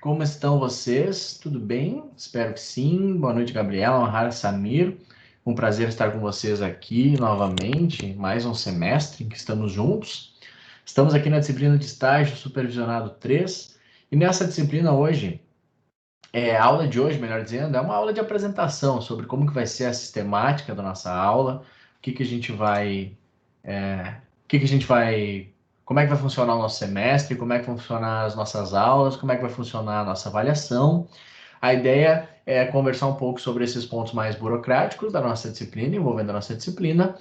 Como estão vocês? Tudo bem? Espero que sim. Boa noite, Gabriela, Mahara, Samir. Um prazer estar com vocês aqui novamente, mais um semestre em que estamos juntos. Estamos aqui na disciplina de estágio supervisionado 3 e nessa disciplina hoje, a aula de hoje, melhor dizendo, é uma aula de apresentação sobre como que vai ser a sistemática da nossa aula, o que que a gente vai como é que vai funcionar o nosso semestre, como é que vão funcionar as nossas aulas, como é que vai funcionar a nossa avaliação. A ideia é conversar um pouco sobre esses pontos mais burocráticos da nossa disciplina, envolvendo a nossa disciplina,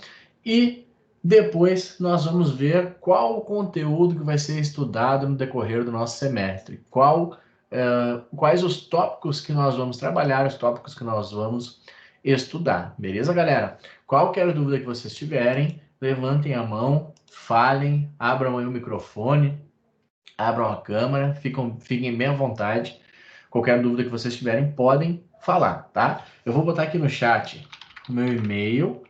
e depois nós vamos ver qual o conteúdo que vai ser estudado no decorrer do nosso semestre, quais os tópicos que nós vamos trabalhar, os tópicos que nós vamos estudar. Beleza, galera? Qualquer dúvida que vocês tiverem, levantem a mão, falem, abram aí o microfone, abram a câmera, fiquem bem à vontade. Qualquer dúvida que vocês tiverem, podem falar, tá? Eu vou botar aqui no chat o meu e-mail,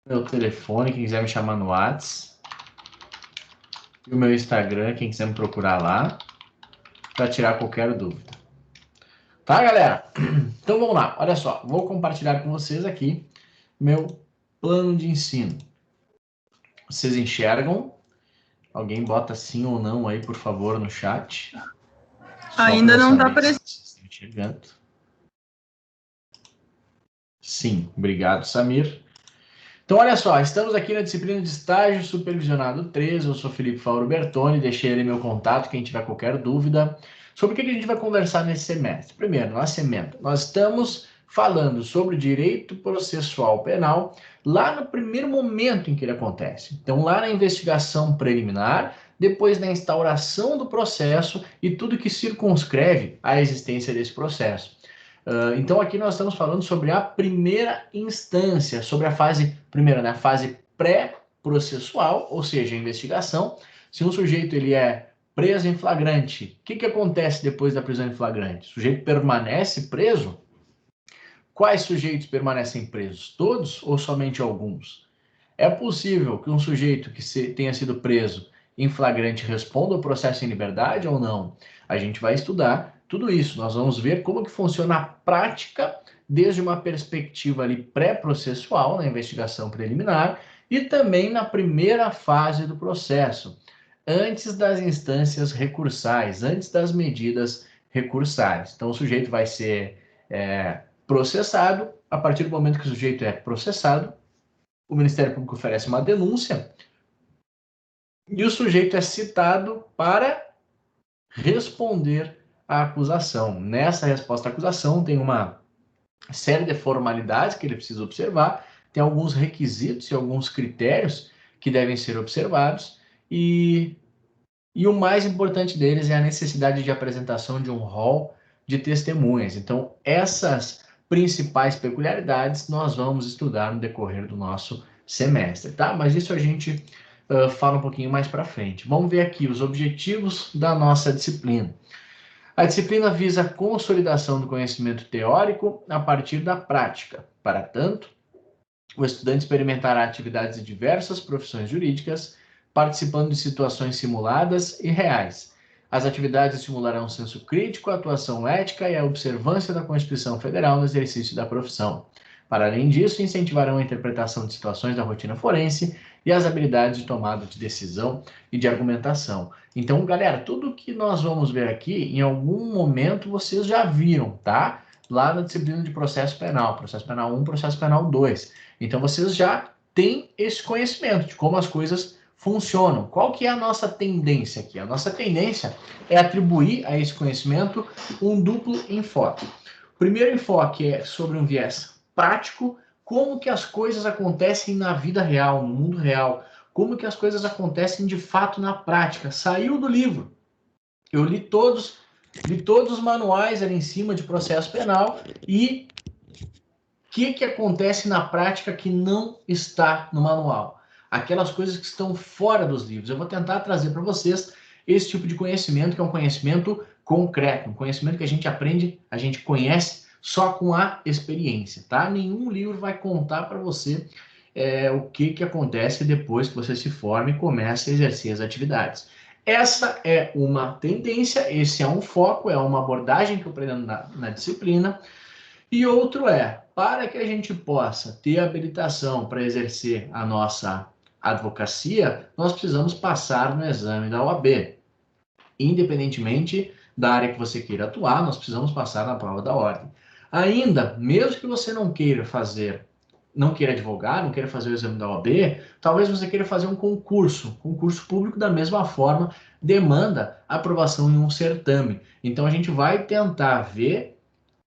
meu telefone, quem quiser me chamar no WhatsApp, e o meu Instagram, quem quiser me procurar lá, para tirar qualquer dúvida. Tá, galera? Então vamos lá, olha só, vou compartilhar com vocês aqui meu plano de ensino. Vocês enxergam? Alguém bota sim ou não aí, por favor, no chat. Ainda não está aparecendo. Vocês estão enxergando. Sim, obrigado, Samir. Então, olha só, estamos aqui na disciplina de estágio supervisionado 3. Eu sou Felipe Fauro Bertoni, deixei ali meu contato, quem tiver qualquer dúvida. Sobre o que a gente vai conversar nesse semestre? Primeiro, nós estamos falando sobre direito processual penal lá no primeiro momento em que ele acontece. Então, lá na investigação preliminar, depois na instauração do processo e tudo que circunscreve a existência desse processo. Então, aqui nós estamos falando sobre a primeira instância, sobre a fase primeira, né? A fase pré-processual, ou seja, a investigação. Se um sujeito ele é preso em flagrante, o que acontece depois da prisão em flagrante? O sujeito permanece preso? Quais sujeitos permanecem presos? Todos ou somente alguns? É possível que um sujeito que tenha sido preso em flagrante responda ao processo em liberdade ou não? A gente vai estudar tudo isso. Nós vamos ver como que funciona a prática desde uma perspectiva ali pré-processual, na investigação preliminar, e também na primeira fase do processo, antes das instâncias recursais, antes das medidas recursais. Então, o sujeito vai ser processado. A partir do momento que o sujeito é processado, o Ministério Público oferece uma denúncia e o sujeito é citado para responder à acusação. Nessa resposta à acusação tem uma série de formalidades que ele precisa observar, tem alguns requisitos e alguns critérios que devem ser observados e o mais importante deles é a necessidade de apresentação de um rol de testemunhas. Então, essas principais peculiaridades nós vamos estudar no decorrer do nosso semestre, tá? Mas isso a gente fala um pouquinho mais para frente. Vamos ver aqui os objetivos da nossa disciplina. A disciplina visa a consolidação do conhecimento teórico a partir da prática. Para tanto, o estudante experimentará atividades de diversas profissões jurídicas, participando de situações simuladas e reais. As atividades estimularão o senso crítico, a atuação ética e a observância da Constituição Federal no exercício da profissão. Para além disso, incentivarão a interpretação de situações da rotina forense e as habilidades de tomada de decisão e de argumentação. Então, galera, tudo que nós vamos ver aqui, em algum momento vocês já viram, tá? Lá na disciplina de processo penal 1, processo penal 2. Então, vocês já têm esse conhecimento de como as coisas funcionam. Qual que é a nossa tendência aqui? A nossa tendência é atribuir a esse conhecimento um duplo enfoque. O primeiro enfoque é sobre um viés prático, como que as coisas acontecem na vida real, no mundo real, como que as coisas acontecem de fato na prática. Saiu do livro. Eu li todos os manuais ali em cima de processo penal e o que acontece na prática que não está no manual? Aquelas coisas que estão fora dos livros. Eu vou tentar trazer para vocês esse tipo de conhecimento, que é um conhecimento concreto, um conhecimento que a gente aprende, a gente conhece só com a experiência, tá? Nenhum livro vai contar para você o que acontece depois que você se forma e começa a exercer as atividades. Essa é uma tendência, esse é um foco, é uma abordagem que eu pretendo na disciplina. E outro para que a gente possa ter habilitação para exercer a nossa advocacia, nós precisamos passar no exame da OAB. Independentemente da área que você queira atuar, nós precisamos passar na prova da ordem. Ainda, mesmo que você não queira advogar, não queira fazer o exame da OAB, talvez você queira fazer um concurso público da mesma forma, demanda aprovação em um certame. Então a gente vai tentar ver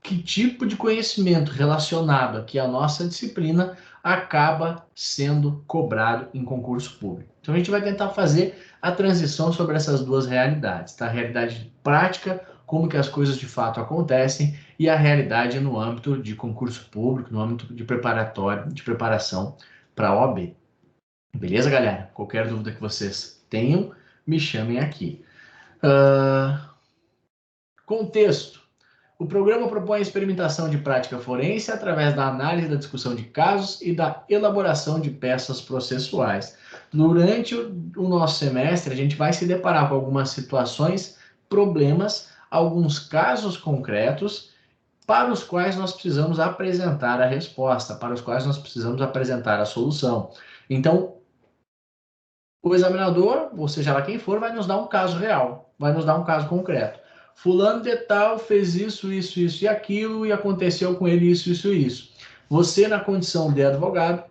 que tipo de conhecimento relacionado aqui à nossa disciplina acaba sendo cobrado em concurso público. Então a gente vai tentar fazer a transição sobre essas duas realidades, tá? A realidade prática, como que as coisas de fato acontecem, e a realidade no âmbito de concurso público, no âmbito de preparação para a OAB. Beleza, galera? Qualquer dúvida que vocês tenham, me chamem aqui. Contexto. O programa propõe a experimentação de prática forense através da análise da discussão de casos e da elaboração de peças processuais. Durante o nosso semestre, a gente vai se deparar com algumas situações, problemas, alguns casos concretos para os quais nós precisamos apresentar a resposta, para os quais nós precisamos apresentar a solução. Então, o examinador, ou seja lá quem for, vai nos dar um caso real, vai nos dar um caso concreto. Fulano de tal fez isso, isso, isso e aquilo, e aconteceu com ele isso, isso e isso. Você, na condição de advogado,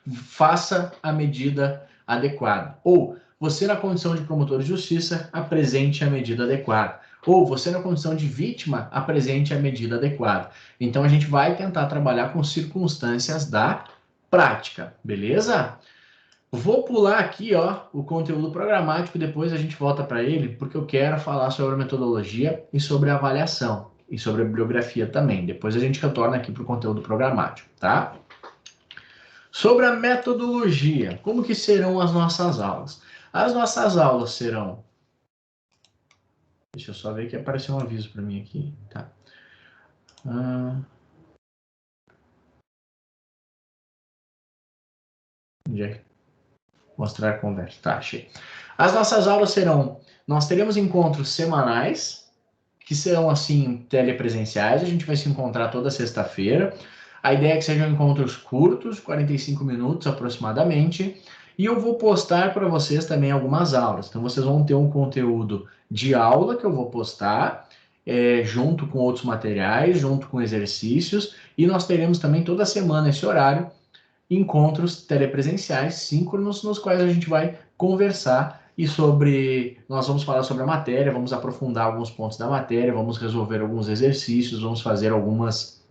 faça a medida adequada. Ou você, na condição de promotor de justiça, apresente a medida adequada. Ou você, na condição de vítima, apresente a medida adequada. Então, a gente vai tentar trabalhar com circunstâncias da prática, beleza? Vou pular aqui, o conteúdo programático, depois a gente volta para ele, porque eu quero falar sobre a metodologia e sobre a avaliação, e sobre a bibliografia também. Depois a gente retorna aqui para o conteúdo programático, tá? Sobre a metodologia, como que serão as nossas aulas? As nossas aulas serão... Deixa eu só ver que apareceu um aviso para mim aqui, tá? Onde é? Mostrar a conversa. Tá, achei. As nossas aulas serão... Nós teremos encontros semanais, que serão, assim, telepresenciais. A gente vai se encontrar toda sexta-feira. A ideia é que sejam encontros curtos, 45 minutos aproximadamente. E eu vou postar para vocês também algumas aulas. Então, vocês vão ter um conteúdo de aula que eu vou postar, junto com outros materiais, junto com exercícios. E nós teremos também toda semana esse horário, encontros telepresenciais, síncronos, nos quais a gente vai conversar nós vamos falar sobre a matéria, vamos aprofundar alguns pontos da matéria, vamos resolver alguns exercícios, vamos fazer algumas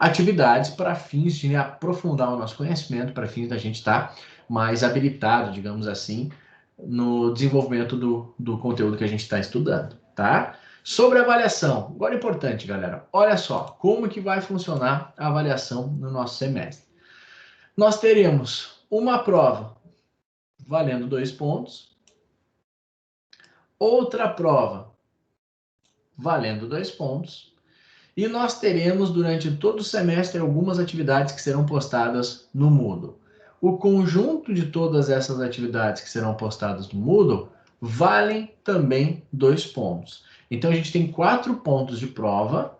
atividades para fins de aprofundar o nosso conhecimento, para fins da gente estar mais habilitado, digamos assim, no desenvolvimento do conteúdo que a gente está estudando, tá? Sobre a avaliação, agora é importante, galera, olha só, como que vai funcionar a avaliação no nosso semestre. Nós teremos uma prova valendo 2 pontos, outra prova valendo 2 pontos, e nós teremos durante todo o semestre algumas atividades que serão postadas no Moodle. O conjunto de todas essas atividades que serão postadas no Moodle valem também 2 pontos. Então, a gente tem 4 pontos de prova,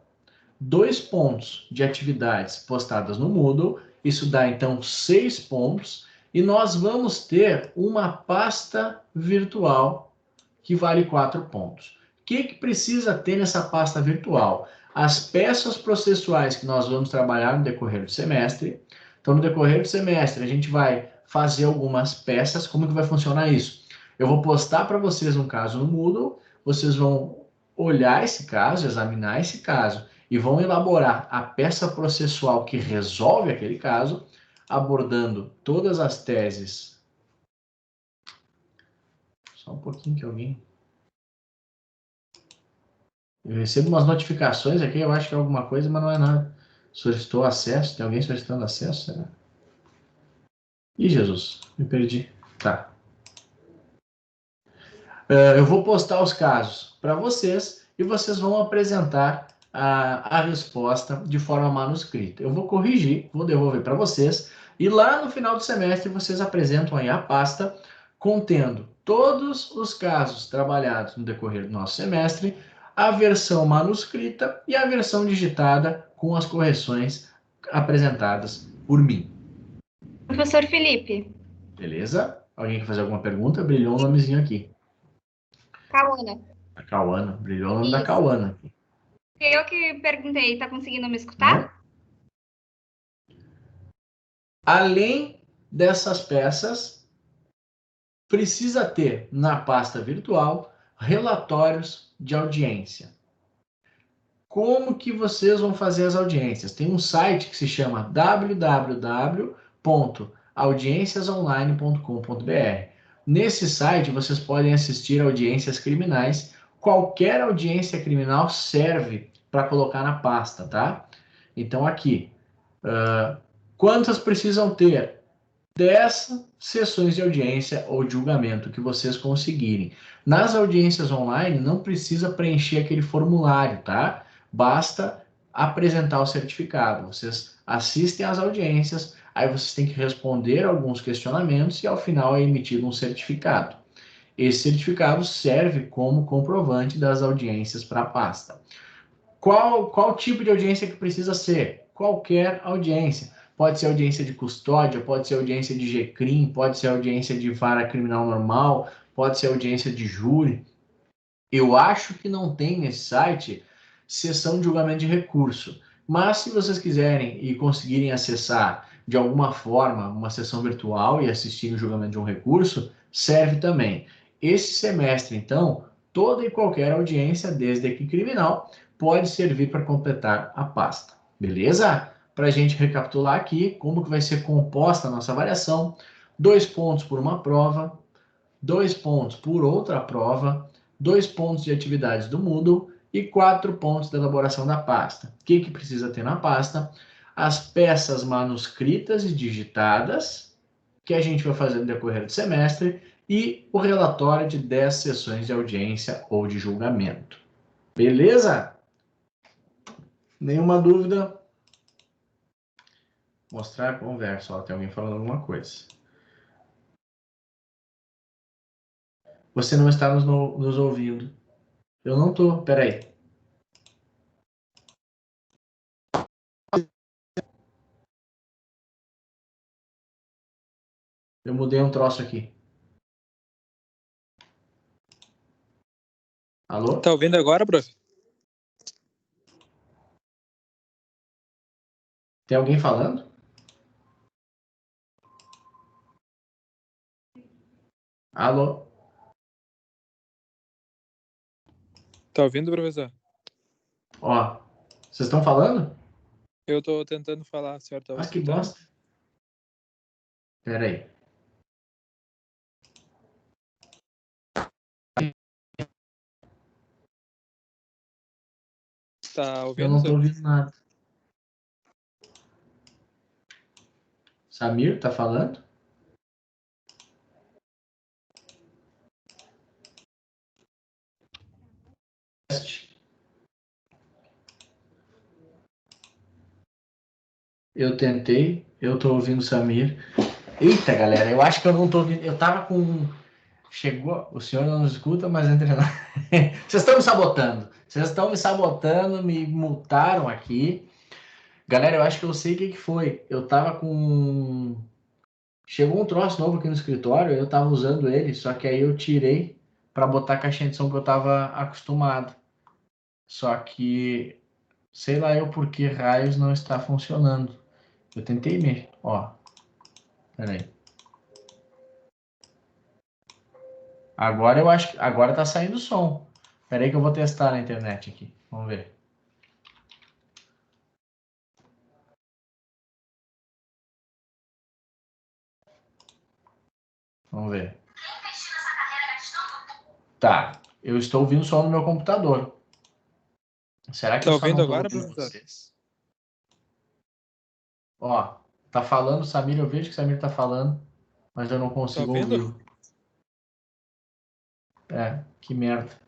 2 pontos de atividades postadas no Moodle, isso dá, então, 6 pontos, e nós vamos ter uma pasta virtual que vale 4 pontos. O que precisa ter nessa pasta virtual? As peças processuais que nós vamos trabalhar no decorrer do semestre. Então, no decorrer do semestre, a gente vai fazer algumas peças. Como que vai funcionar isso? Eu vou postar para vocês um caso no Moodle, vocês vão olhar esse caso, examinar esse caso, e vão elaborar a peça processual que resolve aquele caso, abordando todas as teses. Só um pouquinho que alguém... Eu recebo umas notificações aqui, eu acho que é alguma coisa, mas não é nada. Solicitou acesso, tem alguém solicitando acesso, será? Ih, Jesus, me perdi. Tá. Eu vou postar os casos para vocês e vocês vão apresentar a resposta de forma manuscrita. Eu vou corrigir, vou devolver para vocês, e lá no final do semestre vocês apresentam aí a pasta contendo todos os casos trabalhados no decorrer do nosso semestre, a versão manuscrita e a versão digitada com as correções apresentadas por mim. Professor Felipe. Beleza? Alguém quer fazer alguma pergunta? Brilhou o nomezinho aqui. Cauana. A Cauana. Brilhou o nome da Cauana aqui. Eu que perguntei, tá conseguindo me escutar? Além dessas peças, precisa ter na pasta virtual relatórios de audiência. Como que vocês vão fazer as audiências? Tem um site que se chama www.audienciasonline.com.br. Nesse site vocês podem assistir audiências criminais. Qualquer audiência criminal serve para colocar na pasta, tá? Então aqui, quantas precisam ter? 10 sessões de audiência ou de julgamento que vocês conseguirem. Nas audiências online, não precisa preencher aquele formulário, tá? Basta apresentar o certificado. Vocês assistem às audiências, aí vocês têm que responder alguns questionamentos e ao final é emitido um certificado. Esse certificado serve como comprovante das audiências para a pasta. Qual tipo de audiência que precisa ser? Qualquer audiência. Pode ser audiência de custódia, pode ser audiência de GCRIM, pode ser audiência de vara criminal normal, pode ser audiência de júri. Eu acho que não tem nesse site sessão de julgamento de recurso. Mas se vocês quiserem e conseguirem acessar de alguma forma uma sessão virtual e assistir o julgamento de um recurso, serve também. Esse semestre, então, toda e qualquer audiência, desde aqui criminal, pode servir para completar a pasta. Beleza? Para a gente recapitular aqui como que vai ser composta a nossa avaliação: 2 pontos por uma prova, 2 pontos por outra prova, 2 pontos de atividades do Moodle e 4 pontos da elaboração da pasta. O que precisa ter na pasta? As peças manuscritas e digitadas, que a gente vai fazer no decorrer do semestre, e o relatório de 10 sessões de audiência ou de julgamento. Beleza? Nenhuma dúvida? Mostrar a conversa. Ó, tem alguém falando alguma coisa. Você não está nos ouvindo. Eu não estou. Peraí. Eu mudei um troço aqui. Alô? Tá ouvindo agora, prof? Tem alguém falando? Alô? Tá ouvindo, professor? Ó, vocês estão falando? Eu tô tentando falar, certo? Tá Que escutando? bosta. Pera aí. Tá ouvindo? Eu não tô ouvindo nada. Samir, tá falando? Eu tentei, eu tô ouvindo o Samir. Eita, galera, eu acho que eu não tô ouvindo. Eu tava com. Chegou, o senhor não nos escuta, mas entre nós. Vocês estão me sabotando. Vocês estão me sabotando, me multaram aqui. Galera, eu acho que eu sei o que foi. Eu tava com. Chegou um troço novo aqui no escritório, eu tava usando ele, só que aí eu tirei para botar a caixinha de som que eu tava acostumado. Só que sei lá eu por que raios não está funcionando. Eu tentei mexer, ó. Pera aí. Agora eu acho que agora tá saindo som. Pera aí que eu vou testar na internet aqui. Vamos ver. Vamos ver. Tá. Eu estou ouvindo som no meu computador. Será que Tá eu só ouvindo não tô agora, ouvindo professor? vocês? Ó, tá falando Samir, eu vejo que Samir tá falando, mas eu não Tá consigo ouvindo? ouvi-lo. Que merda.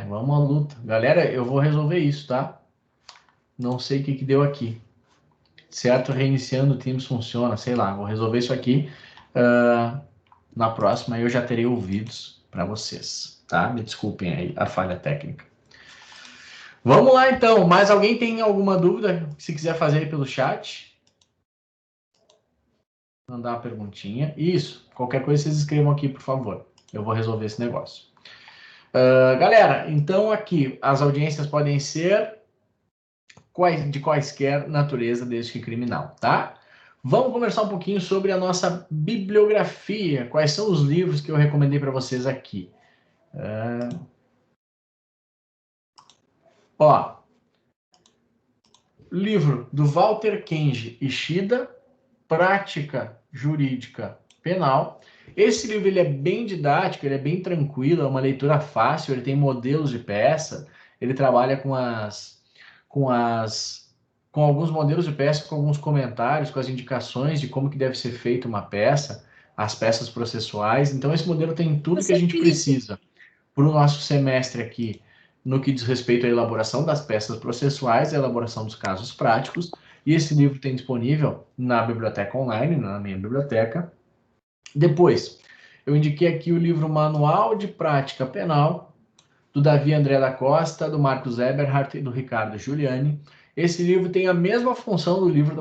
Vamos à luta. Galera, eu vou resolver isso, tá? Não sei o que deu aqui. Certo, reiniciando o Teams funciona, sei lá. Vou resolver isso aqui. Na próxima eu já terei ouvidos para vocês, tá? Me desculpem aí a falha técnica. Vamos lá, então. Mais alguém tem alguma dúvida? Se quiser fazer aí pelo chat. Mandar uma perguntinha. Isso. Qualquer coisa vocês escrevam aqui, por favor. Eu vou resolver esse negócio. Galera, então aqui as audiências podem ser de quaisquer natureza, desde que criminal, tá? Vamos conversar um pouquinho sobre a nossa bibliografia. Quais são os livros que eu recomendei para vocês aqui? Livro do Walter Kenji Ishida, Prática Jurídica Penal. Esse livro ele é bem didático, ele é bem tranquilo, é uma leitura fácil, ele tem modelos de peça, ele trabalha com alguns modelos de peça, com alguns comentários, com as indicações de como que deve ser feita uma peça, as peças processuais. Então esse modelo tem tudo que a gente precisa para o nosso semestre aqui, no que diz respeito à elaboração das peças processuais, a elaboração dos casos práticos, e esse livro tem disponível na biblioteca online, na minha biblioteca. Depois, eu indiquei aqui o livro Manual de Prática Penal, do Davi André da Costa, do Marcos Eberhardt e do Ricardo Giuliani. Esse livro tem a mesma função do livro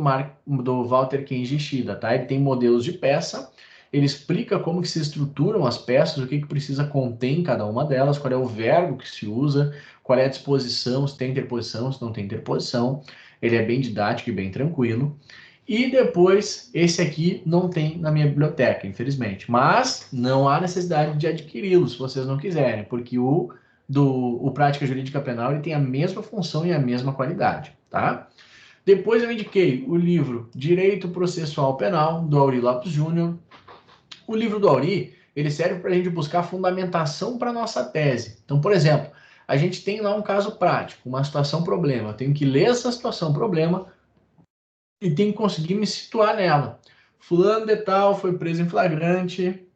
do Walter Kenji Ishida, tá? Ele tem modelos de peça, ele explica como que se estruturam as peças, o que precisa conter em cada uma delas, qual é o verbo que se usa, qual é a disposição, se tem interposição, se não tem interposição. Ele é bem didático e bem tranquilo. E depois, esse aqui não tem na minha biblioteca, infelizmente. Mas não há necessidade de adquiri-lo, se vocês não quiserem, porque o Prática Jurídica Penal ele tem a mesma função e a mesma qualidade, tá? Depois eu indiquei o livro Direito Processual Penal, do Auri Lopes Júnior. O livro do Auri, ele serve para a gente buscar fundamentação para a nossa tese. Então, por exemplo, a gente tem lá um caso prático, uma situação-problema. Eu tenho que ler essa situação-problema e tenho que conseguir me situar nela. Fulano de tal foi preso em flagrante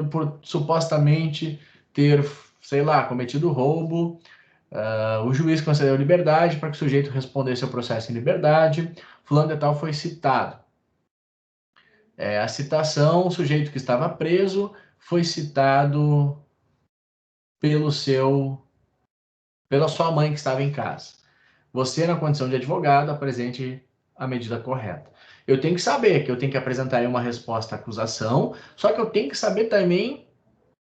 por supostamente ter, sei lá, cometido roubo. O juiz concedeu liberdade para que o sujeito respondesse ao processo em liberdade. Fulano de tal foi citado. A citação, o sujeito que estava preso foi citado pela sua mãe que estava em casa. Você, na condição de advogado, apresente a medida correta. Eu tenho que saber que eu tenho que apresentar uma resposta à acusação, só que eu tenho que saber também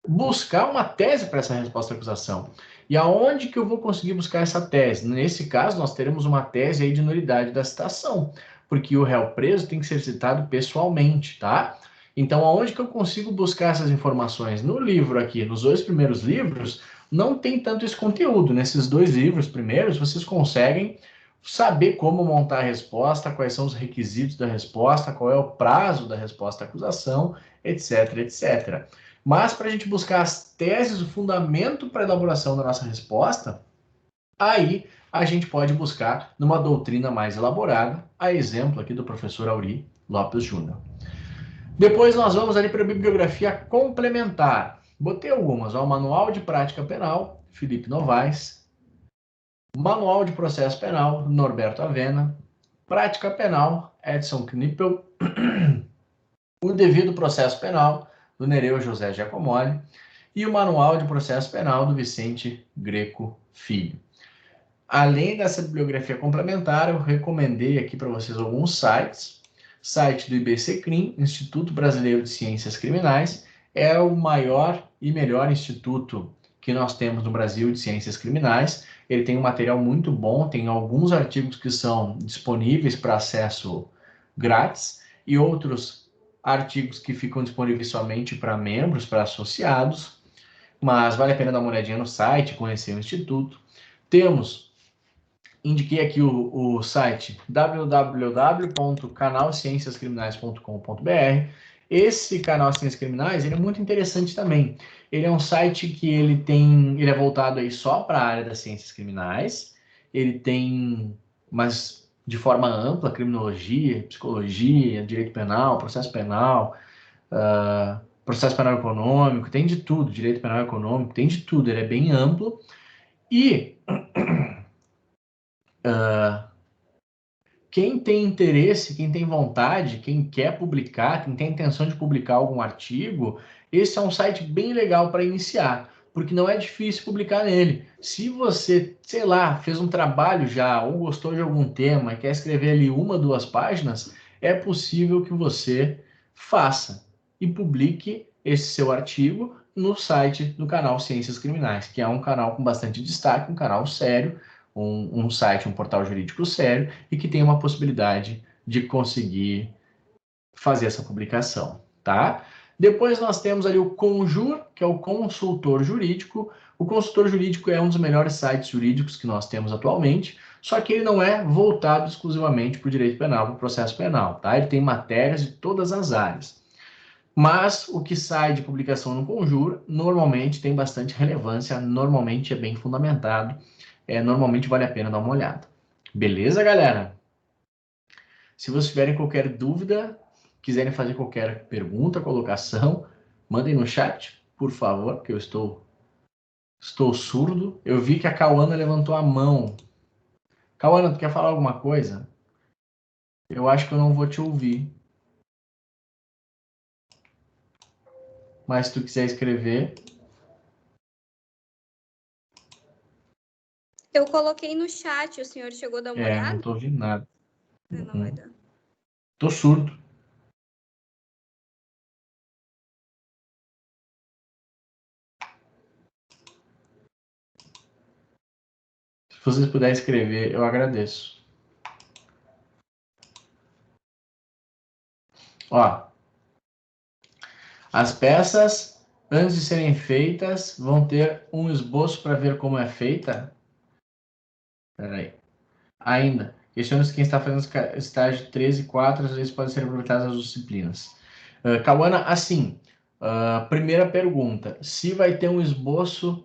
buscar uma tese para essa resposta à acusação. E aonde que eu vou conseguir buscar essa tese? Nesse caso, nós teremos uma tese aí de nulidade da citação, porque o réu preso tem que ser citado pessoalmente, tá? Então, aonde que eu consigo buscar essas informações? No livro aqui, nos 2 primeiros livros, não tem tanto esse conteúdo. Nesses 2 livros primeiros, vocês conseguem saber como montar a resposta, quais são os requisitos da resposta, qual é o prazo da resposta à acusação, etc, etc. Mas para a gente buscar as teses, o fundamento para a elaboração da nossa resposta, aí a gente pode buscar numa doutrina mais elaborada, a exemplo aqui do professor Auri Lopes Júnior. Depois nós vamos ali para a bibliografia complementar. Botei algumas, o Manual de Prática Penal, Felipe Novaes, Manual de Processo Penal, Norberto Avena, Prática Penal, Edson Knippel, O Devido Processo Penal, do Nereu José Giacomoli, e o Manual de Processo Penal, do Vicente Greco Filho. Além dessa bibliografia complementar, eu recomendei aqui para vocês alguns sites. Site do IBCCRIM, Instituto Brasileiro de Ciências Criminais, é o maior e melhor instituto que nós temos no Brasil de ciências criminais. Ele tem um material muito bom, tem alguns artigos que são disponíveis para acesso grátis e outros artigos que ficam disponíveis somente para membros, para associados, mas vale a pena dar uma olhadinha no site, conhecer o instituto. Indiquei aqui o site www.canalcienciascriminais.com.br. Esse canal Ciências Criminais ele é muito interessante também. Ele é um site que ele é voltado aí só para a área das ciências criminais. Ele tem, mas de forma ampla, criminologia, psicologia, direito penal, processo penal, processo penal econômico, tem de tudo, direito penal econômico, tem de tudo, ele é bem amplo. E quem tem interesse, quem tem vontade, quem quer publicar, quem tem intenção de publicar algum artigo, esse é um site bem legal para iniciar, porque não é difícil publicar nele. Se você, sei lá, fez um trabalho já ou gostou de algum tema e quer escrever ali 1, 2 páginas, é possível que você faça e publique esse seu artigo no site do canal Ciências Criminais, que é um canal com bastante destaque, um canal sério, um site, um portal jurídico sério e que tem uma possibilidade de conseguir fazer essa publicação, tá? Depois nós temos ali o Conjur, que é o consultor jurídico. O consultor jurídico é um dos melhores sites jurídicos que nós temos atualmente, só que ele não é voltado exclusivamente para o direito penal, para o processo penal, tá? Ele tem matérias de todas as áreas. Mas o que sai de publicação no Conjur normalmente tem bastante relevância, normalmente é bem fundamentado, normalmente vale a pena dar uma olhada. Beleza, galera? Se vocês tiverem qualquer dúvida, quiserem fazer qualquer pergunta, colocação, mandem no chat, por favor, porque eu estou surdo. Eu vi que a Cauana levantou a mão. Cauana, tu quer falar alguma coisa? Eu acho que eu não vou te ouvir. Mas se tu quiser escrever... Eu coloquei no chat, o senhor chegou a dar uma olhada? Não tô ouvindo nada. Não vai dar. Tô surdo. Se vocês puderem escrever, eu agradeço. Ó, as peças, antes de serem feitas, vão ter um esboço para ver como é feita. Espera aí. Ainda, questiona-se quem está fazendo estágio 13 e 4, às vezes podem ser aproveitadas as disciplinas. Cauana, assim, primeira pergunta, se vai ter um esboço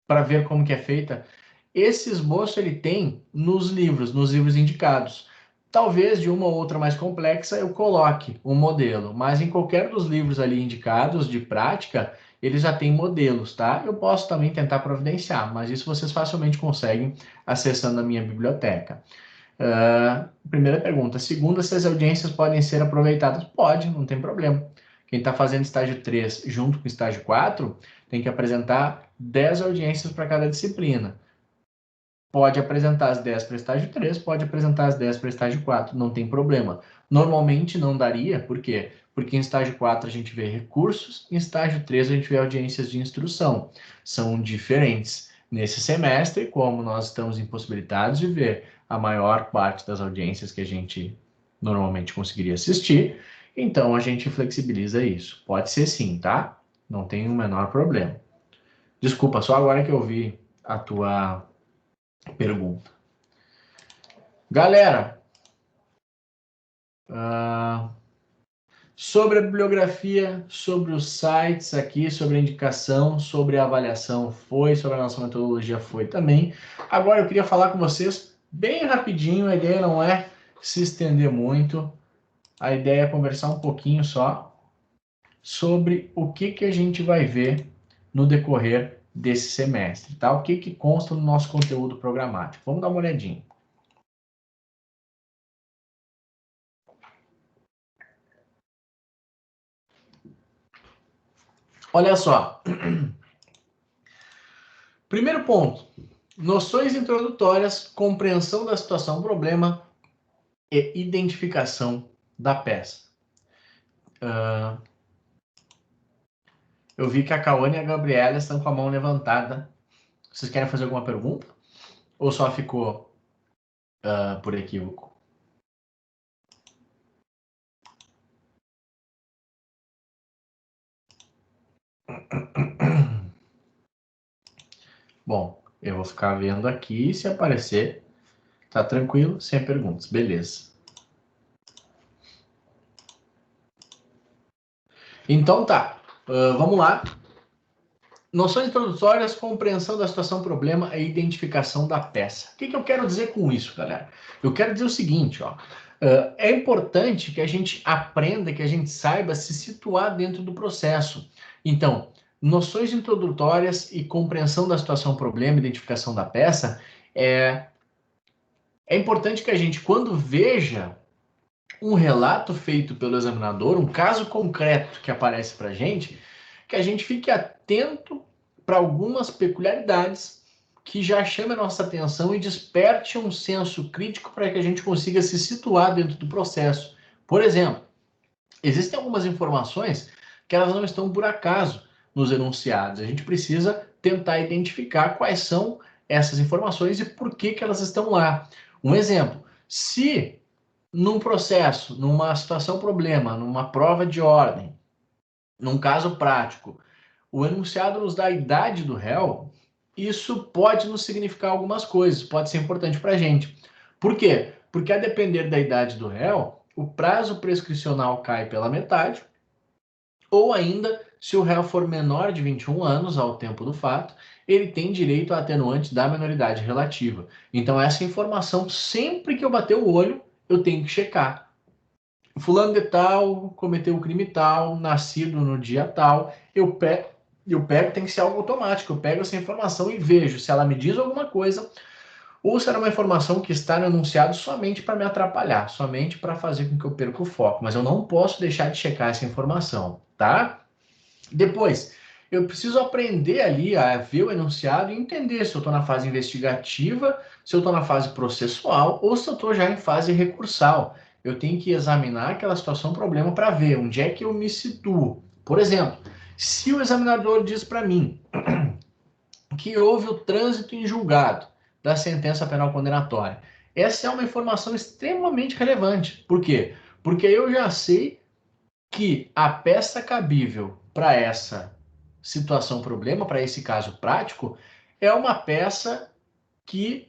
para ver como que é feita, esse esboço ele tem nos livros indicados. Talvez de uma ou outra mais complexa eu coloque um modelo, mas em qualquer dos livros ali indicados de prática, eles já têm modelos, tá? Eu posso também tentar providenciar, mas isso vocês facilmente conseguem acessando a minha biblioteca. Primeira pergunta. Segunda, se as audiências podem ser aproveitadas? Pode, não tem problema. Quem está fazendo estágio 3 junto com estágio 4 tem que apresentar 10 audiências para cada disciplina. Pode apresentar as 10 para estágio 3, pode apresentar as 10 para estágio 4, não tem problema. Normalmente não daria, por quê? Porque em estágio 4 a gente vê recursos, em estágio 3 a gente vê audiências de instrução. São diferentes. Nesse semestre, como nós estamos impossibilitados de ver a maior parte das audiências que a gente normalmente conseguiria assistir, então a gente flexibiliza isso. Pode ser sim, tá? Não tem o menor problema. Desculpa, só agora que eu vi a tua pergunta. Galera, sobre a bibliografia, sobre os sites aqui, sobre a indicação, sobre a avaliação foi, sobre a nossa metodologia foi também. Agora eu queria falar com vocês bem rapidinho, a ideia não é se estender muito, a ideia é conversar um pouquinho só sobre o que a gente vai ver no decorrer desse semestre, tá? O que consta no nosso conteúdo programático. Vamos dar uma olhadinha. Olha só. Primeiro ponto. Noções introdutórias, compreensão da situação problema e identificação da peça. Eu vi que a Cauane e a Gabriela estão com a mão levantada. Vocês querem fazer alguma pergunta? Ou só ficou por equívoco? Bom, eu vou ficar vendo aqui, se aparecer, tá tranquilo, sem perguntas, beleza. Então tá, vamos lá. Noções introdutórias, compreensão da situação problema e identificação da peça. O que eu quero dizer com isso, galera? Eu quero dizer o seguinte, ó. É importante que a gente aprenda, que a gente saiba se situar dentro do processo. Então, noções introdutórias e compreensão da situação problema, identificação da peça, é importante que a gente, quando veja um relato feito pelo examinador, um caso concreto que aparece para a gente, que a gente fique atento para algumas peculiaridades que já chamem a nossa atenção e desperte um senso crítico para que a gente consiga se situar dentro do processo. Por exemplo, existem algumas informações que elas não estão por acaso nos enunciados. A gente precisa tentar identificar quais são essas informações e por que elas estão lá. Um exemplo, se num processo, numa situação problema, numa prova de ordem, num caso prático, o enunciado nos dá a idade do réu, isso pode nos significar algumas coisas, pode ser importante para a gente. Por quê? Porque a depender da idade do réu, o prazo prescricional cai pela metade, ou ainda, se o réu for menor de 21 anos ao tempo do fato, ele tem direito à atenuante da menoridade relativa. Então, essa informação, sempre que eu bater o olho, eu tenho que checar. Fulano de tal, cometeu o crime tal, nascido no dia tal, eu pego, tem que ser algo automático, eu pego essa informação e vejo se ela me diz alguma coisa ou se era uma informação que está no enunciado somente para me atrapalhar, somente para fazer com que eu perca o foco, mas eu não posso deixar de checar essa informação, tá? Depois, eu preciso aprender ali a ver o enunciado e entender se eu estou na fase investigativa, se eu estou na fase processual ou se eu estou já em fase recursal. Eu tenho que examinar aquela situação, problema, para ver onde é que eu me situo. Por exemplo, se o examinador diz para mim que houve o trânsito em julgado da sentença penal condenatória, essa é uma informação extremamente relevante. Por quê? Porque eu já sei que a peça cabível para essa situação problema, para esse caso prático, é uma peça que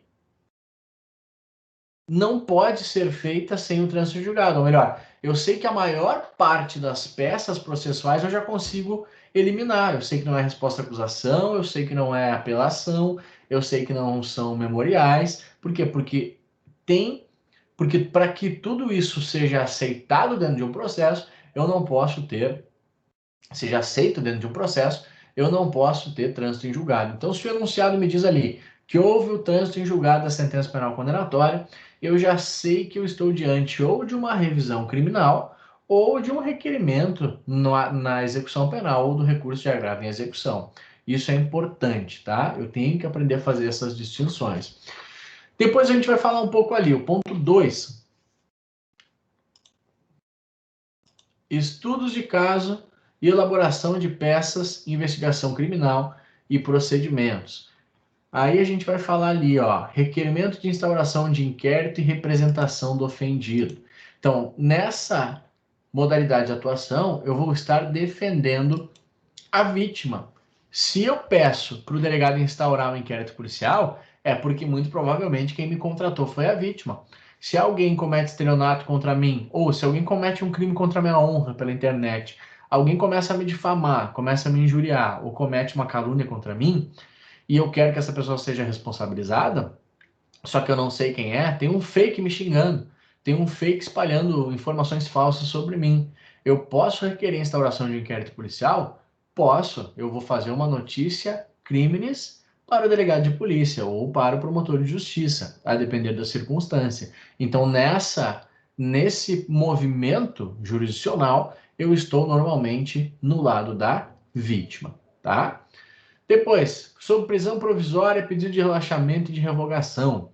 não pode ser feita sem o trânsito julgado. Ou melhor, eu sei que a maior parte das peças processuais eu já consigo eliminar. Eu sei que não é resposta à acusação, eu sei que não é apelação, eu sei que não são memoriais. Por quê? Porque para que tudo isso seja aceitado dentro de um processo, eu não posso ter, seja aceito dentro de um processo, eu não posso ter trânsito em julgado. Então, se o enunciado me diz ali que houve o trânsito em julgado da sentença penal condenatória, eu já sei que eu estou diante ou de uma revisão criminal ou de um requerimento na execução penal ou do recurso de agravo em execução. Isso é importante, tá? Eu tenho que aprender a fazer essas distinções. Depois a gente vai falar um pouco ali, o ponto 2. Estudos de caso e elaboração de peças, investigação criminal e procedimentos. Aí a gente vai falar ali, ó, requerimento de instauração de inquérito e representação do ofendido. Então, nessa modalidade de atuação, eu vou estar defendendo a vítima. Se eu peço para o delegado instaurar um inquérito policial, é porque muito provavelmente quem me contratou foi a vítima. Se alguém comete estelionato contra mim, ou se alguém comete um crime contra a minha honra pela internet, alguém começa a me difamar, começa a me injuriar, ou comete uma calúnia contra mim, e eu quero que essa pessoa seja responsabilizada, só que eu não sei quem é, tem um fake me xingando, tem um fake espalhando informações falsas sobre mim. Eu posso requerer a instauração de um inquérito policial? Posso. Eu vou fazer uma notícia crimes para o delegado de polícia ou para o promotor de justiça, a depender da circunstância. Então, nesse movimento jurisdicional, eu estou normalmente no lado da vítima, tá? Depois, sobre prisão provisória, pedido de relaxamento e de revogação.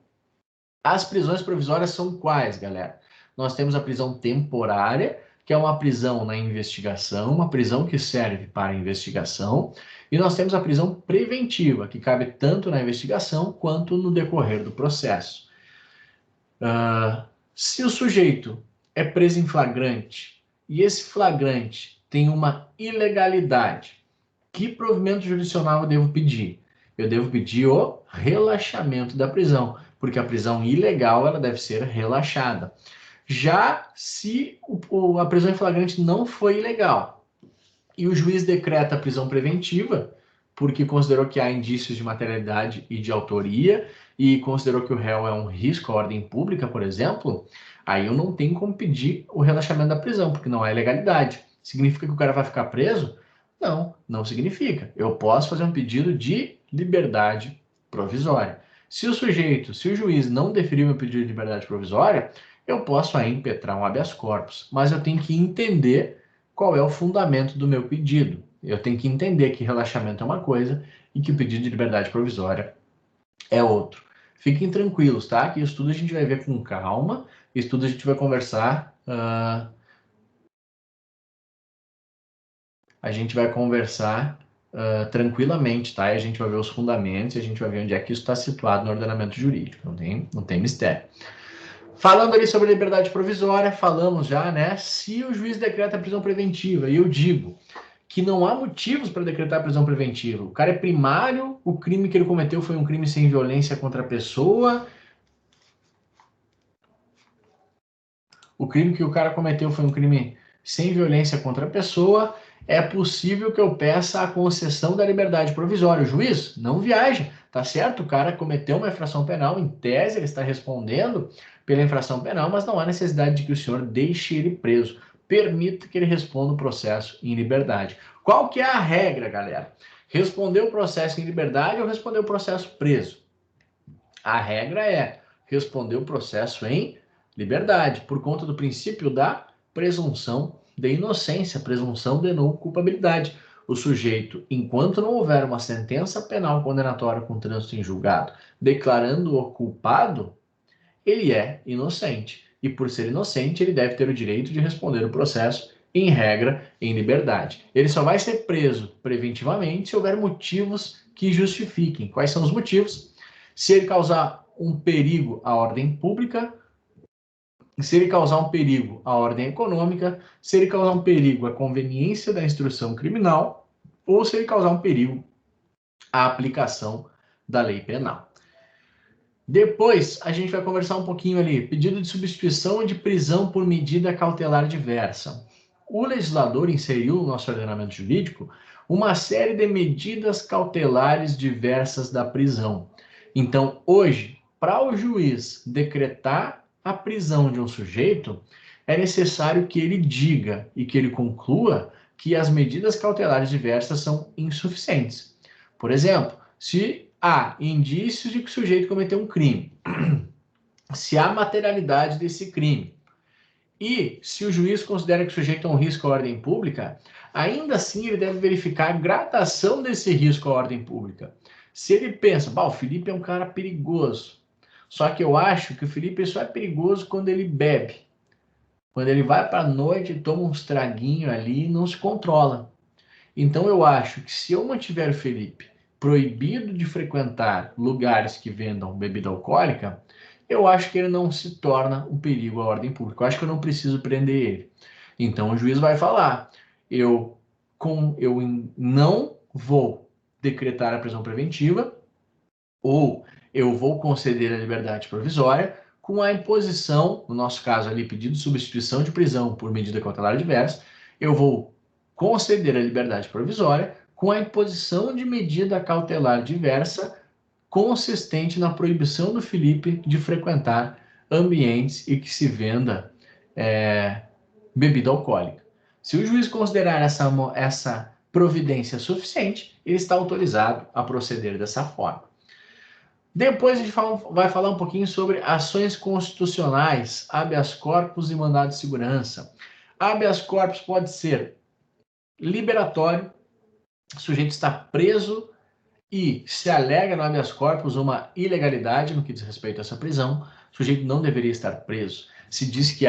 As prisões provisórias são quais, galera? Nós temos a prisão temporária, que é uma prisão na investigação, uma prisão que serve para investigação, e nós temos a prisão preventiva, que cabe tanto na investigação quanto no decorrer do processo. Se o sujeito é preso em flagrante, e esse flagrante tem uma ilegalidade, que provimento jurisdicional eu devo pedir? Eu devo pedir o relaxamento da prisão, porque a prisão ilegal ela deve ser relaxada. Já se a prisão em flagrante não foi ilegal e o juiz decreta a prisão preventiva, porque considerou que há indícios de materialidade e de autoria e considerou que o réu é um risco à ordem pública, por exemplo, aí eu não tenho como pedir o relaxamento da prisão, porque não há ilegalidade. Significa que o cara vai ficar preso? Não, não significa. Eu posso fazer um pedido de liberdade provisória. Se o juiz não deferir meu pedido de liberdade provisória, eu posso aí impetrar um habeas corpus, mas eu tenho que entender qual é o fundamento do meu pedido. Eu tenho que entender que relaxamento é uma coisa e que o pedido de liberdade provisória é outro. Fiquem tranquilos, tá? Que isso tudo a gente vai ver com calma, isso tudo a gente vai conversar. A gente vai conversar tranquilamente, tá? E a gente vai ver os fundamentos e a gente vai ver onde é que isso está situado no ordenamento jurídico. Não tem mistério. Falando ali sobre liberdade provisória, falamos já, né? Se o juiz decreta prisão preventiva, e eu digo que não há motivos para decretar prisão preventiva. O cara é primário, o crime que ele cometeu foi um crime sem violência contra a pessoa. O crime que o cara cometeu foi um crime sem violência contra a pessoa. É possível que eu peça a concessão da liberdade provisória. O juiz não viaja, tá certo? O cara cometeu uma infração penal, em tese ele está respondendo pela infração penal, mas não há necessidade de que o senhor deixe ele preso. Permita que ele responda o processo em liberdade. Qual que é a regra, galera? Responder o processo em liberdade ou responder o processo preso? A regra é responder o processo em liberdade, por conta do princípio da presunção de inocência, presunção de não culpabilidade. O sujeito, enquanto não houver uma sentença penal condenatória com trânsito em julgado, declarando-o culpado, ele é inocente. E por ser inocente, ele deve ter o direito de responder o processo, em regra, em liberdade. Ele só vai ser preso preventivamente se houver motivos que justifiquem. Quais são os motivos? Se ele causar um perigo à ordem pública, se ele causar um perigo à ordem econômica, se ele causar um perigo à conveniência da instrução criminal, ou se ele causar um perigo à aplicação da lei penal. Depois, a gente vai conversar um pouquinho ali, pedido de substituição de prisão por medida cautelar diversa. O legislador inseriu no nosso ordenamento jurídico uma série de medidas cautelares diversas da prisão. Então, hoje, para o juiz decretar a prisão de um sujeito, é necessário que ele diga e que ele conclua que as medidas cautelares diversas são insuficientes. Por exemplo, se há indícios de que o sujeito cometeu um crime, se há materialidade desse crime, e se o juiz considera que o sujeito é um risco à ordem pública, ainda assim ele deve verificar a gradação desse risco à ordem pública. Se ele pensa, o Felipe é um cara perigoso, só que eu acho que o Felipe só é perigoso quando ele bebe. Quando ele vai para a noite e toma uns traguinhos ali e não se controla. Então eu acho que se eu mantiver o Felipe proibido de frequentar lugares que vendam bebida alcoólica, eu acho que ele não se torna um perigo à ordem pública. Eu acho que eu não preciso prender ele. Então o juiz vai falar, eu não vou decretar a prisão preventiva, ou eu vou conceder a liberdade provisória com a imposição, no nosso caso ali, pedido de substituição de prisão por medida cautelar diversa, eu vou conceder a liberdade provisória com a imposição de medida cautelar diversa consistente na proibição do Felipe de frequentar ambientes e que se venda bebida alcoólica. Se o juiz considerar essa providência suficiente, ele está autorizado a proceder dessa forma. Depois a gente vai falar um pouquinho sobre ações constitucionais, habeas corpus e mandado de segurança. Habeas corpus pode ser liberatório, o sujeito está preso e se alega no habeas corpus uma ilegalidade no que diz respeito a essa prisão, o sujeito não deveria estar preso. Se diz que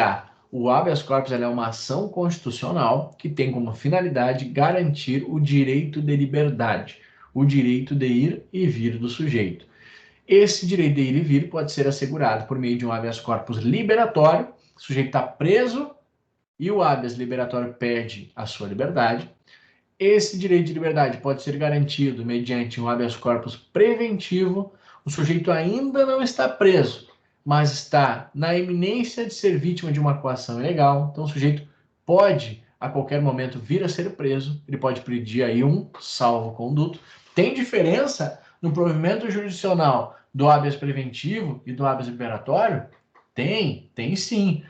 o habeas corpus é uma ação constitucional que tem como finalidade garantir o direito de liberdade, o direito de ir e vir do sujeito. Esse direito de ir e vir pode ser assegurado por meio de um habeas corpus liberatório, o sujeito está preso e o habeas liberatório pede a sua liberdade. Esse direito de liberdade pode ser garantido mediante um habeas corpus preventivo, o sujeito ainda não está preso, mas está na iminência de ser vítima de uma coação ilegal, então o sujeito pode a qualquer momento vir a ser preso, ele pode pedir aí um salvo-conduto, Tem diferença no provimento jurisdicional do habeas preventivo e do habeas liberatório? Tem sim.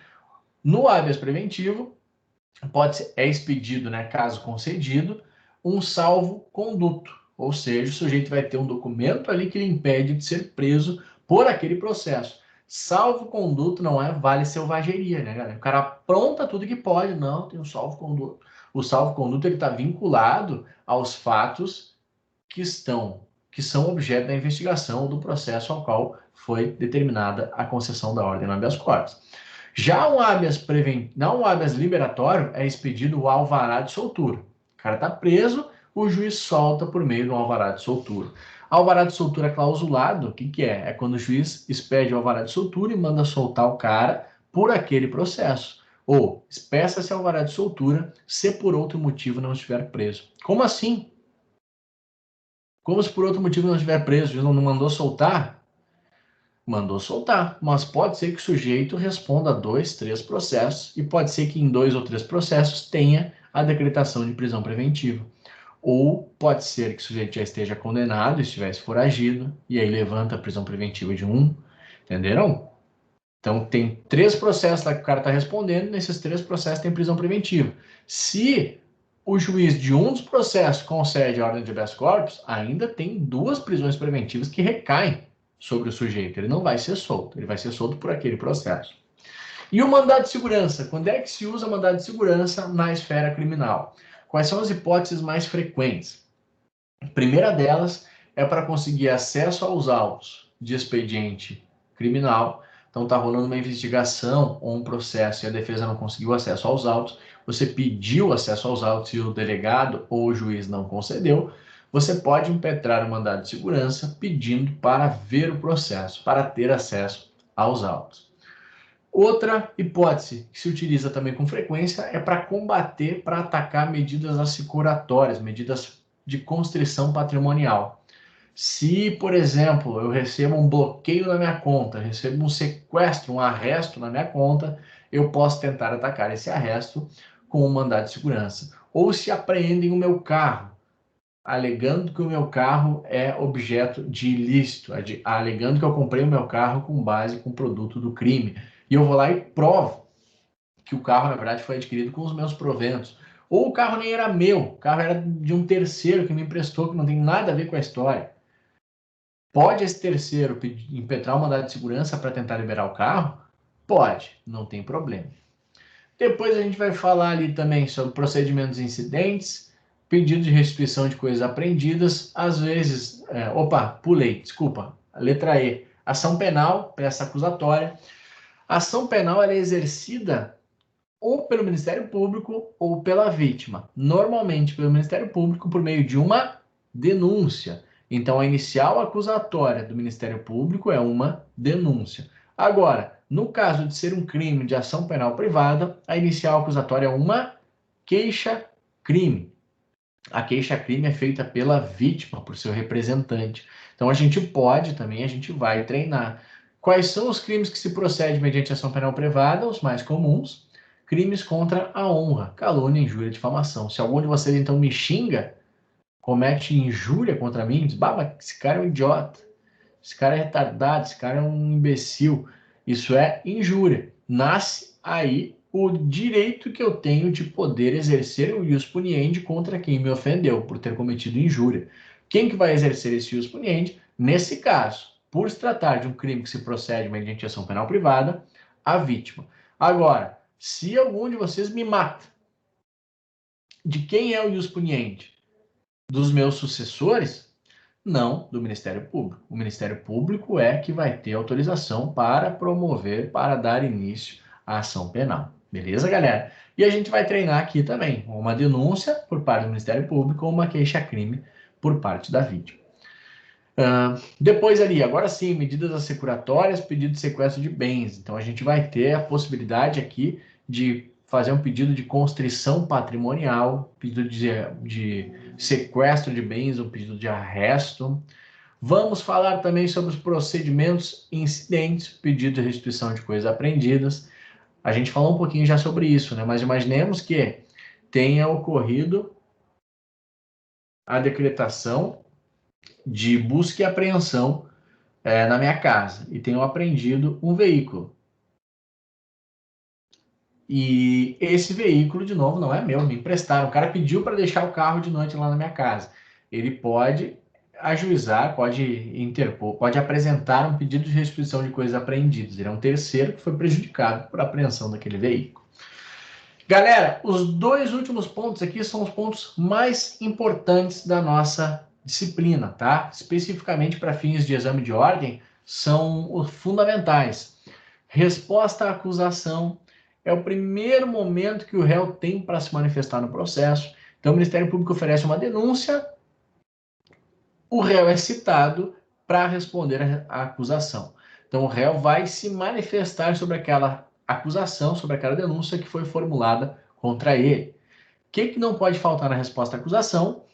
No habeas preventivo, é expedido, né, caso concedido, um salvo-conduto, ou seja, o sujeito vai ter um documento ali que lhe impede de ser preso por aquele processo. Salvo-conduto não vale selvageria, né, galera? O cara apronta tudo que pode, não, tem um salvo-conduto. O salvo-conduto ele está vinculado aos fatos que são objeto da investigação ou do processo ao qual foi determinada a concessão da ordem no habeas corpus. Já um habeas liberatório é expedido o alvará de soltura. O cara está preso, o juiz solta por meio do alvará de soltura. Alvará de soltura clausulado, o que é? É quando o juiz expede o alvará de soltura e manda soltar o cara por aquele processo. Ou, espeça-se alvará de soltura se por outro motivo não estiver preso. Como assim? Como se por outro motivo não estiver preso? O juiz não mandou soltar? Mandou soltar, mas pode ser que o sujeito responda a 2, 3 processos e pode ser que em 2 ou 3 processos tenha a decretação de prisão preventiva. Ou pode ser que o sujeito já esteja condenado, estivesse foragido, e aí levanta a prisão preventiva de 1, entenderam? Então tem 3 processos lá que o cara está respondendo, nesses 3 processos tem prisão preventiva. Se o juiz de um dos processos concede a ordem de habeas corpus, ainda tem 2 prisões preventivas que recaem sobre o sujeito. Ele não vai ser solto, ele vai ser solto por aquele processo. E o mandado de segurança? Quando é que se usa mandado de segurança na esfera criminal? Quais são as hipóteses mais frequentes? A primeira delas é para conseguir acesso aos autos de expediente criminal. Então está rolando uma investigação ou um processo e a defesa não conseguiu acesso aos autos, você pediu acesso aos autos e o delegado ou o juiz não concedeu, você pode impetrar o mandado de segurança pedindo para ver o processo, para ter acesso aos autos. Outra hipótese que se utiliza também com frequência é para combater, para atacar medidas assecuratórias, medidas de constrição patrimonial. Se, por exemplo, eu recebo um bloqueio na minha conta, recebo um sequestro, um arresto na minha conta, eu posso tentar atacar esse arresto com um mandado de segurança. Ou se apreendem o meu carro, alegando que o meu carro é objeto de ilícito, alegando que eu comprei o meu carro com base com o produto do crime. E eu vou lá e provo que o carro, na verdade, foi adquirido com os meus proventos. Ou o carro nem era meu, o carro era de um terceiro que me emprestou, que não tem nada a ver com a história. Pode esse terceiro impetrar um mandado de segurança para tentar liberar o carro? Pode, não tem problema. Depois a gente vai falar ali também sobre procedimentos incidentes, pedido de restituição de coisas apreendidas, às vezes... pulei, desculpa. Letra E. Ação penal, peça acusatória. A ação penal ela é exercida ou pelo Ministério Público ou pela vítima. Normalmente pelo Ministério Público por meio de uma denúncia. Então, a inicial acusatória do Ministério Público é uma denúncia. Agora, no caso de ser um crime de ação penal privada, a inicial acusatória é uma queixa-crime. A queixa-crime é feita pela vítima, por seu representante. Então, a gente vai treinar. Quais são os crimes que se procede mediante ação penal privada? Os mais comuns. Crimes contra a honra, calúnia, injúria, difamação. Se algum de vocês, então, me xinga, comete injúria contra mim, diz, mas esse cara é um idiota, esse cara é retardado, esse cara é um imbecil. Isso é injúria. Nasce aí o direito que eu tenho de poder exercer o ius puniendi contra quem me ofendeu por ter cometido injúria. Quem que vai exercer esse ius puniendi? Nesse caso, por se tratar de um crime que se procede mediante ação penal privada, a vítima. Agora, se algum de vocês me mata, de quem é o ius puniendi? Dos meus sucessores? Não, do Ministério Público. O Ministério Público é que vai ter autorização para promover, para dar início à ação penal. Beleza, galera? E a gente vai treinar aqui também uma denúncia por parte do Ministério Público ou uma queixa-crime por parte da vítima. Depois ali, agora sim, medidas assecuratórias, pedido de sequestro de bens. Então a gente vai ter a possibilidade aqui de fazer um pedido de constrição patrimonial, pedido de sequestro de bens, um pedido de arresto. Vamos falar também sobre os procedimentos incidentes, pedido de restituição de coisas apreendidas. A gente falou um pouquinho já sobre isso, né? Mas imaginemos que tenha ocorrido a decretação de busca e apreensão na minha casa e tenho apreendido um veículo. E esse veículo, de novo, não é meu, me emprestaram. O cara pediu para deixar o carro de noite lá na minha casa. Ele pode ajuizar, pode interpor, pode apresentar um pedido de restituição de coisas apreendidas. Ele é um terceiro que foi prejudicado por apreensão daquele veículo. Galera, os dois últimos pontos aqui são os pontos mais importantes da nossa disciplina, tá? Especificamente para fins de exame de ordem, são os fundamentais. Resposta à acusação é o primeiro momento que o réu tem para se manifestar no processo. Então, o Ministério Público oferece uma denúncia, o réu é citado para responder à acusação. Então, o réu vai se manifestar sobre aquela acusação, sobre aquela denúncia que foi formulada contra ele. O que não pode faltar na resposta à acusação?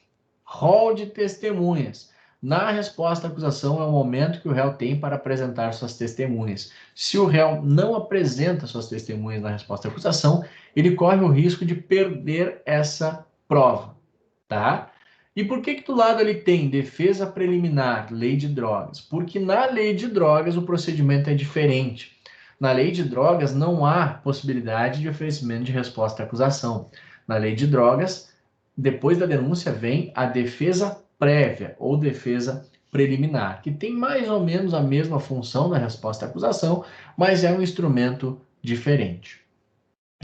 Rol de testemunhas. Na resposta à acusação é o momento que o réu tem para apresentar suas testemunhas. Se o réu não apresenta suas testemunhas na resposta à acusação, ele corre o risco de perder essa prova, tá? E por que do lado ele tem defesa preliminar, lei de drogas? Porque na lei de drogas o procedimento é diferente. Na lei de drogas não há possibilidade de oferecimento de resposta à acusação. Na lei de drogas, depois da denúncia vem a defesa prévia ou defesa preliminar, que tem mais ou menos a mesma função da resposta à acusação, mas é um instrumento diferente.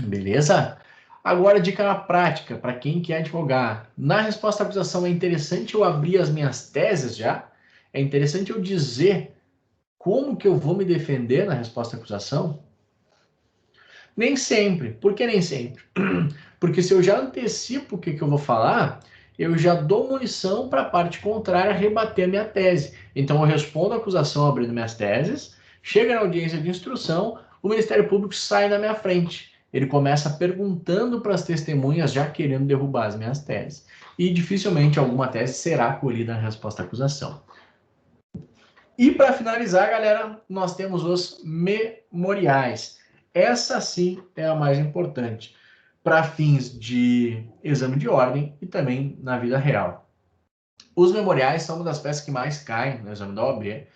Beleza? Agora, dica na prática, para quem quer advogar. Na resposta à acusação, é interessante eu abrir as minhas teses já? É interessante eu dizer como que eu vou me defender na resposta à acusação? Nem sempre. Por que nem sempre? Porque se eu já antecipo o que eu vou falar, eu já dou munição para a parte contrária rebater a minha tese. Então, eu respondo a acusação abrindo minhas teses, chega na audiência de instrução, o Ministério Público sai na minha frente. Ele começa perguntando para as testemunhas, já querendo derrubar as minhas teses. E dificilmente alguma tese será acolhida na resposta à acusação. E para finalizar, galera, nós temos os memoriais. Essa sim é a mais importante para fins de exame de ordem e também na vida real. Os memoriais são uma das peças que mais caem no exame da OAB,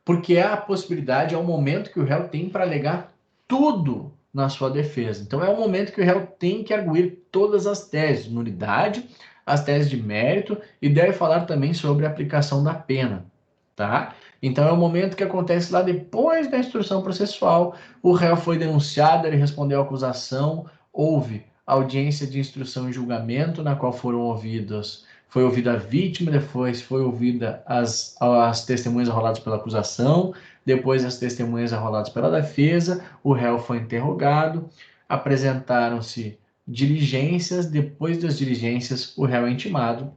porque é a possibilidade, é o momento que o réu tem para alegar tudo na sua defesa. Então, é o momento que o réu tem que arguir todas as teses, nulidade, as teses de mérito, e deve falar também sobre a aplicação da pena, tá? Então, é o momento que acontece lá depois da instrução processual, o réu foi denunciado, ele respondeu à acusação, houve audiência de instrução e julgamento, na qual foi ouvida a vítima, depois foi ouvida as testemunhas arroladas pela acusação, depois as testemunhas arroladas pela defesa, o réu foi interrogado, apresentaram-se diligências, depois das diligências, o réu é intimado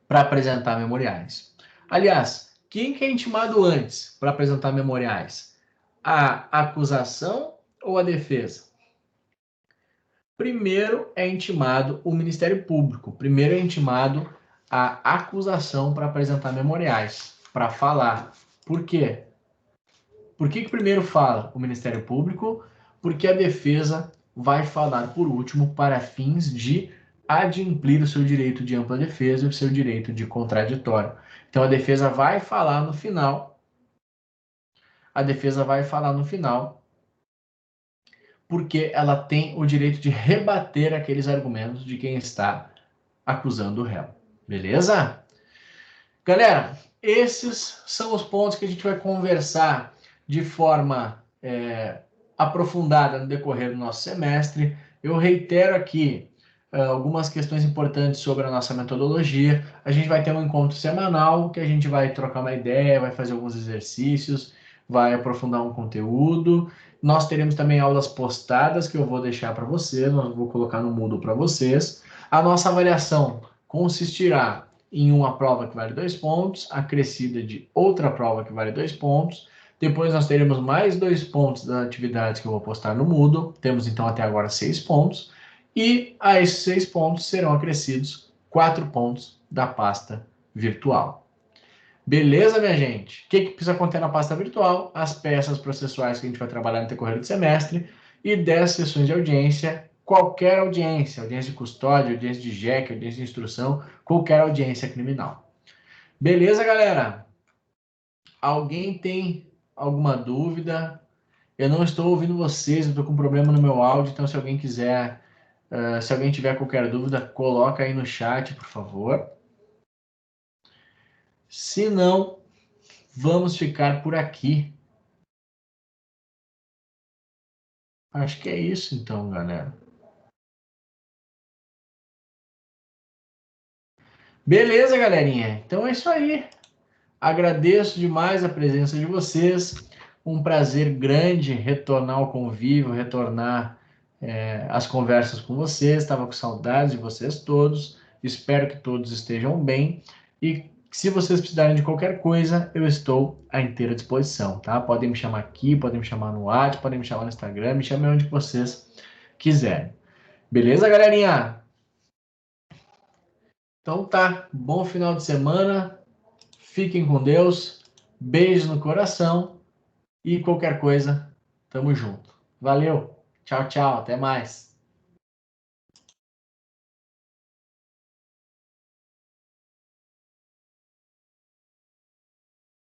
para apresentar memoriais. Aliás, quem que é intimado antes para apresentar memoriais? A acusação ou a defesa? Primeiro é intimado o Ministério Público. Primeiro é intimado a acusação para apresentar memoriais, para falar. Por quê? Por que primeiro fala o Ministério Público? Porque a defesa vai falar por último para fins de adimplir o seu direito de ampla defesa e o seu direito de contraditório. Então, a defesa vai falar no final. Porque ela tem o direito de rebater aqueles argumentos de quem está acusando o réu. Beleza? Galera, esses são os pontos que a gente vai conversar de forma aprofundada no decorrer do nosso semestre. Eu reitero aqui algumas questões importantes sobre a nossa metodologia. A gente vai ter um encontro semanal, que a gente vai trocar uma ideia, vai fazer alguns exercícios, vai aprofundar um conteúdo. Nós teremos também aulas postadas que eu vou deixar para vocês, eu vou colocar no Moodle para vocês. A nossa avaliação consistirá em uma prova que vale 2 pontos, acrescida de outra prova que vale 2 pontos. Depois nós teremos mais 2 pontos das atividades que eu vou postar no Moodle. Temos então até agora 6 pontos. E a esses 6 pontos serão acrescidos 4 pontos da pasta virtual. Beleza, minha gente? O que precisa conter na pasta virtual? As peças processuais que a gente vai trabalhar no decorrer do semestre e 10 sessões de audiência, qualquer audiência de custódia, audiência de JEC, audiência de instrução, qualquer audiência criminal. Beleza, galera? Alguém tem alguma dúvida? Eu não estou ouvindo vocês, eu estou com problema no meu áudio, então se alguém quiser, se alguém tiver qualquer dúvida, coloca aí no chat, por favor. Se não, vamos ficar por aqui. Acho que é isso então, galera. Beleza, galerinha? Então é isso aí. Agradeço demais a presença de vocês. Um prazer grande retornar ao convívio, retornar as conversas com vocês. Estava com saudades de vocês todos. Espero que todos estejam bem. E se vocês precisarem de qualquer coisa, eu estou à inteira disposição, tá? Podem me chamar aqui, podem me chamar no WhatsApp, podem me chamar no Instagram, me chamem onde vocês quiserem. Beleza, galerinha? Então tá, bom final de semana. Fiquem com Deus. Beijo no coração. E qualquer coisa, tamo junto. Valeu. Tchau, tchau. Até mais.